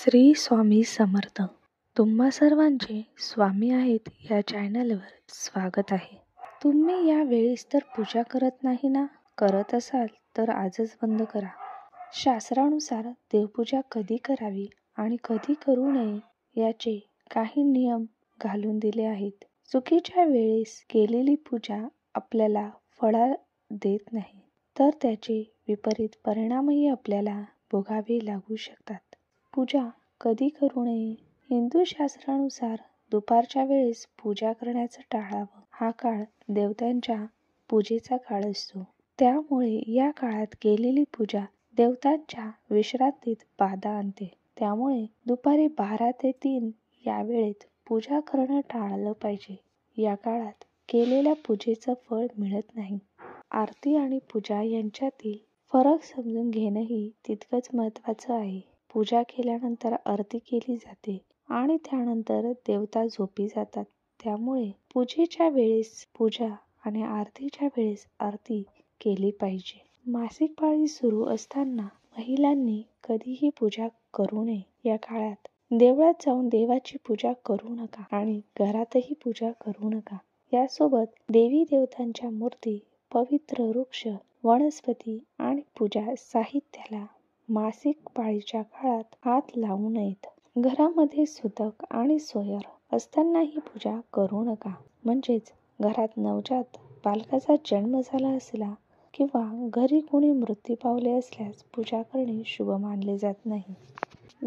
श्री स्वामी समर्थ. तुम्हा सर्वांचे स्वामी आहेत या चॅनलवर स्वागत आहे. तुम्ही या वेळेस तर पूजा करत नाही ना? करत असाल तर आजच बंद करा. शास्त्रानुसार देवपूजा कधी करावी आणि कधी करू नये याचे काही नियम घालून दिले आहेत. चुकीच्या वेळेस केलेली पूजा आपल्याला फळ देत नाही, तर त्याचे विपरीत परिणामही आपल्याला भोगावे लागू शकतात. पूजा कधी करू नये? हिंदू शास्त्रानुसार दुपारच्या वेळेस पूजा करण्याचं टाळावं. हा काळ देवतांच्या पूजेचा काळ असतो. त्यामुळे या काळात केलेली पूजा देवतांच्या विश्रांतीत बाधा आणते. त्यामुळे दुपारी 12 ते 3 या वेळेत पूजा करणं टाळलं पाहिजे. या काळात केलेल्या पूजेचं फळ मिळत नाही. आरती आणि पूजा यांच्यातील फरक समजून घेणंही तितकंच महत्त्वाचं आहे. पूजा केल्यानंतर आरती केली जाते आणि त्यानंतर देवता झोपी जातात. त्यामुळे पूजेच्या वेळेस पूजा आणि आरतीच्या वेळेस आरती केली पाहिजे. मासिक पाळी सुरू असताना महिलांनी कधीही पूजा करू नये. या काळात देवळात जाऊन देवाची पूजा करू नका आणि घरातही पूजा करू नका. यासोबत देवी देवतांच्या मूर्ती, पवित्र वृक्ष, वनस्पती आणि पूजा साहित्याला मासिक पाळीच्या काळात हात लावू नयेत. घरामध्ये सुतक आणि सोयर असतानाही पूजा करू नका. म्हणजेच घरात नवजात बालकाचा जन्म झाला असला किंवा घरी कोणी मृत्यू पावले असल्यास पूजा करणे शुभ मानले जात नाही.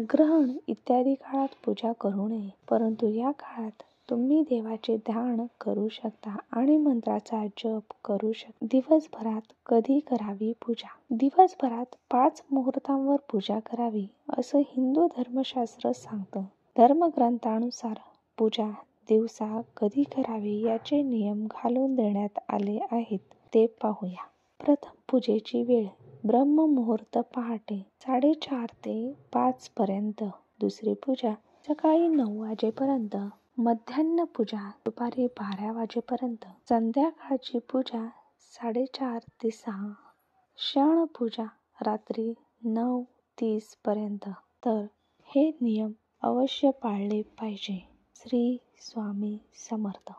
ग्रहण इत्यादी काळात पूजा करू नये, परंतु या काळात तुम्ही देवाचे ध्यान करू शकता आणि मंत्राचा जप करू शकता. दिवसभरात कधी करावी पूजा? दिवसभरात 5 मुहूर्तांवर पूजा करावी असं हिंदू धर्मशास्त्र सांगतं. धर्मग्रंथानुसार पूजा दिवसा कधी करावी याचे नियम घालून देण्यात आले आहेत. ते पाहूया. प्रथम पूजेची वेळ ब्रह्ममुहूर्त पहाटे 4:30 ते 5 पर्यंत. दुसरी पूजा सकाळी 9 वाजेपर्यंत. मध्यान्ह पूजा दुपारी 12 वाजेपर्यंत. संध्याकाळची पूजा 4:30 ते 6. शयन पूजा रात्री 9:30 पर्यंत. तर हे नियम अवश्य पाळले पाहिजे. श्री स्वामी समर्थ.